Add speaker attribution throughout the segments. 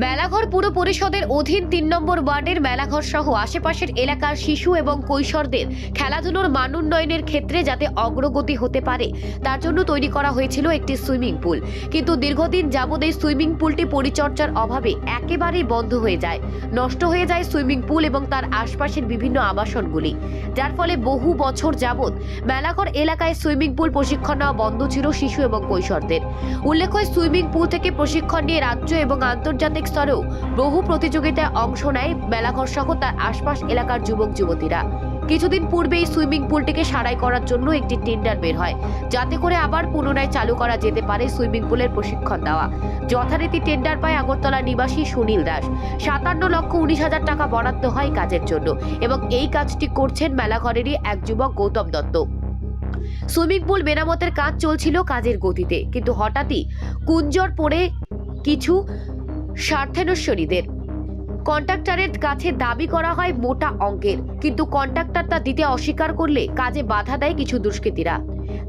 Speaker 1: মেলাঘর পুর পরিষদের অধীন ৩ নম্বর ওয়ার্ডের মেলাঘর সহ আশেপাশের এলাকার শিশু এবং কৈশোরদের খেলাধুলোর মান উন্নয়নের ক্ষেত্রে যাতে অগ্রগতি হতে পারে তার জন্য তৈরি করা হয়েছিল একটি সুইমিং পুল। কিন্তু দীর্ঘদিন যাবৎ এই সুইমিং পুলটি পরিচর্যার অভাবে একেবারেই বন্ধ হয়ে যায়, নষ্ট হয়ে যায় সুইমিং পুল এবং তার আশপাশের বিভিন্ন আবাসনগুলি, যার ফলে বহু বছর যাবৎ মেলাঘর এলাকায় সুইমিং পুল প্রশিক্ষণ নেওয়া বন্ধ ছিল শিশু এবং কৈশোরদের। উল্লেখ্য, সুইমিং পুল থেকে প্রশিক্ষণ নিয়ে রাজ্য এবং আন্তর্জাতিক স্তরেও বহু প্রতিযোগিতায় অংশ নেয় মেলাঘর সহ তার আশপাশ এলাকার যুবক যুবতীরা। কিছুদিন পূর্বে এই সুইমিং পুলটিকে সারাই করার জন্য একটি টেন্ডার বের হয়, যাতে করে আবার পুনরায় চালু করা যেতে পারে সুইমিং পুলের প্রশিক্ষণ দেওয়া। যথারীতি টেন্ডার পায় আগরতলা নিবাসী সুনীল দাস। ৫৭,১৯,০০০ টাকা বরাদ্দ হয় কাজের জন্য এবং এই কাজটি করছেন মেলাঘরেরই এক যুবক গৌতম দত্ত। সুইমিং পুল মেরামতের কাজ চলছিল কাজের গতিতে, কিন্তু হঠাৎই কুঞ্জর পড়ে কিছু স্বার্থান্বেষীদের। কন্ট্রাক্টরের কাছে দাবি করা হয় মোটা অঙ্কের, কিন্তু কন্ট্রাক্টর তা দিতে অস্বীকার করলে কাজে বাধা দেয় কিছু দুষ্কৃতীরা।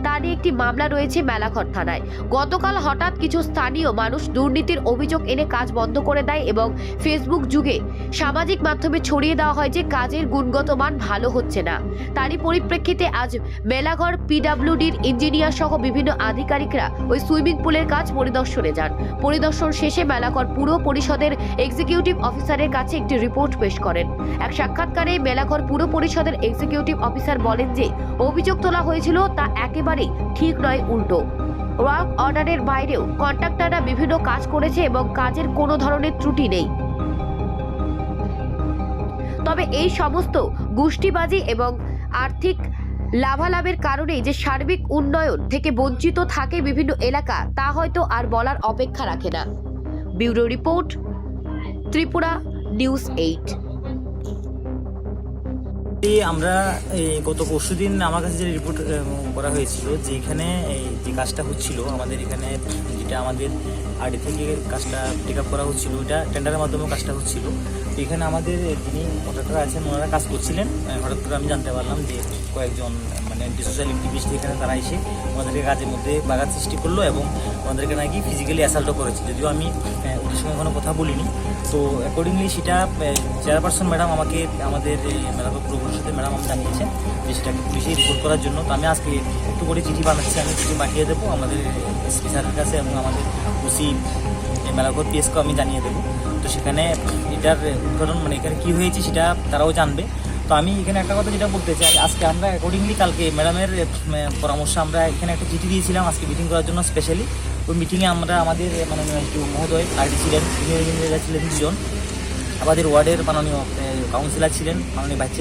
Speaker 1: তা নিয়ে একটি মামলা রয়েছে মেলাঘর থানায়। গতকাল হঠাৎ কিছু স্থানীয় মানুষ দুর্নীতির অভিযোগ এনে কাজ বন্ধ করে দেয় এবং ফেসবুক যুগে সামাজিক মাধ্যমে ছড়িয়ে দেওয়া হয় যে কাজের গুণগত মান ভালো হচ্ছে না। তারই পরিপ্রেক্ষিতে আজ মেলাঘর পিডব্লিউডির ইঞ্জিনিয়ার সহ বিভিন্ন আধিকারিকরা ওই সুইমিং পুলের কাজ পরিদর্শনে যান। পরিদর্শন শেষে মেলাঘর পুর পরিষদের এক্সিকিউটিভ অফিসারের কাছে একটি রিপোর্ট পেশ করেন। এক সাক্ষাৎকারে মেলাঘর পুর পরিষদের এক্সিকিউটিভ অফিসার বলেন যে অভিযোগ তোলা হয়েছিল তা একেবারেই ঠিক নয়, উল্টো ওয়ার্ক অর্ডারের বাইরেও কন্ট্রাক্টররা বিভিন্ন কাজ করেছে এবং কাজের কোনো ধরনের ত্রুটি নেই। তবে এই সমস্ত গোষ্ঠীবাজি এবং আর্থিক লাভালাভের কারণেই যে সার্বিক উন্নয়ন থেকে বঞ্চিত থাকে বিভিন্ন এলাকা, তা হয়তো আর বলার অপেক্ষা রাখে না। Bureau report, Tripura news 8।
Speaker 2: আমরা গত পরশুদিন আমার কাছে যে রিপোর্ট করা হয়েছিল যে এখানে যে কাজটা হচ্ছিল আমাদের এখানে, যেটা আমাদের আরডি থেকে কাজটা টেক আপ করা হচ্ছিল, ওইটা টেন্ডারের মাধ্যমে কাজটা হচ্ছিল। তো এখানে আমাদের যিনি কন্ট্রাক্টর আছেন ওনারা কাজ করছিলেন। হঠাৎ করে আমি জানতে পারলাম যে কয়েকজন সোশ্যাল অ্যাক্টিভিস্ট এখানে তারা এসে ওনাদেরকে কাজের মধ্যে বাধা সৃষ্টি করলো এবং ওনাদেরকে নাকি ফিজিক্যালি অ্যাসাল্টও করেছে। যদিও আমি ওদের সঙ্গে কোনো কথা বলিনি। তো অ্যাকর্ডিংলি সেটা চেয়ারপারসন ম্যাডাম আমাকে, আমাদের মেলাঘর পুর পরিষদের ম্যাডাম আমাকে জানিয়েছেন যে সেটাকে পুলিশে রিপোর্ট করার জন্য। তো আমি আজকে একটু করে চিঠি বানাচ্ছি, আমি চিঠি পাঠিয়ে দেবো আমাদের এসপি স্যারের কাছে এবং আমাদের ওসি মেলাঘর পিএসকেও আমি জানিয়ে দেবো। তো সেখানে এটার উদ্ঘাটন এখানে কী হয়েছে সেটা তারাও জানবে। তো আমি এখানে একটা কথা যেটা বলতে চাই, আজকে আমরা অ্যাকর্ডিংলি কালকে ম্যাডামের পরামর্শে আমরা এখানে একটা চিঠি দিয়েছিলাম আজকে মিটিং করার জন্য স্পেশালি। ওই মিটিংয়ে আমরা আমাদের মাননীয় মহোদয় আরডি ছিলেন, সিনিয়র ইঞ্জিনিয়ার ছিলেন 2 জন, আমাদের ওয়ার্ডের মাননীয় কাউন্সিলর ছিলেন, মাননীয় ভাইস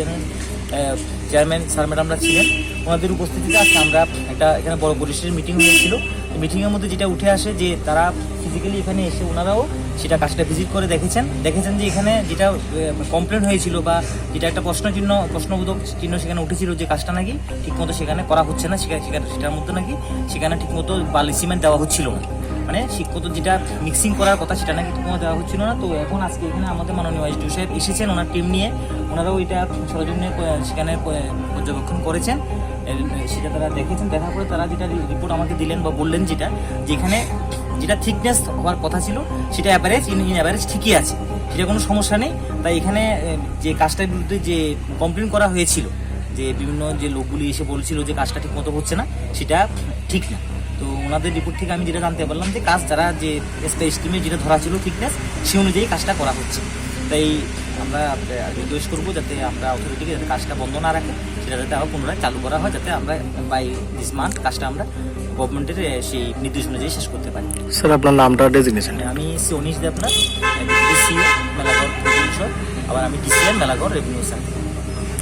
Speaker 2: চেয়ারম্যান স্যার ম্যাডামরা ছিলেন। ওনাদের উপস্থিতিতে আজকে আমরা একটা এখানে বড় পরিসরের মিটিং হয়েছিল। মিটিংয়ের মধ্যে যেটা উঠে আসে যে তারা ফিজিক্যালি এখানে এসে ওনারাও সেটা কাজটা ভিজিট করে দেখেছেন যে এখানে যেটা কমপ্লেন হয়েছিল বা যেটা একটা প্রশ্নবোধক চিহ্ন সেখানে উঠেছিল যে কাজটা নাকি ঠিকমতো সেখানে করা হচ্ছে না, সেটার মধ্যে নাকি সেখানে ঠিকমতো বালি সিমেন্ট দেওয়া হচ্ছিল না, শিক্ষত যেটা মিক্সিং করার কথা সেটা নাকি ঠিকমতো দেওয়া হচ্ছিল না। তো এখন আজকে এখানে আমাদের মাননীয় এসডিও সাহেব এসেছেন, ওনার টিম নিয়ে ওনারাও এটা সরজমিনে সেখানে পর্যবেক্ষণ করেছেন, সেটা তারা দেখেছেন। দেখার পরে তারা যেটা রিপোর্ট আমাকে দিলেন বা বললেন যেখানে যেটা থিকনেস হওয়ার কথা ছিল সেটা অ্যাভারেজ ইন অ্যাভারেজ ঠিকই আছে, সেটা কোনো সমস্যা নেই। তাই এখানে যে কাজটার বিরুদ্ধে যে কমপ্লেন করা হয়েছিল যে বিভিন্ন যে লোকগুলি এসে বলছিল যে কাজটা ঠিক মতো হচ্ছে না, সেটা ঠিক না। তো ওনাদের রিপোর্ট থেকে আমি যেটা জানতে পারলাম যে কাজ যারা যে এস্টিমেট যেটা ধরা ছিল থিকনেস সেই অনুযায়ী কাজটা করা হচ্ছে। তাই আমরা রিকোয়েস্ট করবো যাতে আমরা অথরিটিকে যাতে কাজটা বন্ধ না রাখে, সেটা যাতে আবার পুনরায় চালু করা হয়, যাতে আমরা বাই দিস মান্থ কাজটা আমরা গভর্নমেন্টের সেই নির্দেশ অনুযায়ী শেষ করতে পারি।
Speaker 3: স্যার আপনার নামটা ডেজিগনেশন?
Speaker 2: আমি অনিশ দেবনাথ, সিও মেলাঘর পরিষদ, আবার আমি ডিসিএম মেলাঘর রেভিনিউ স্যার।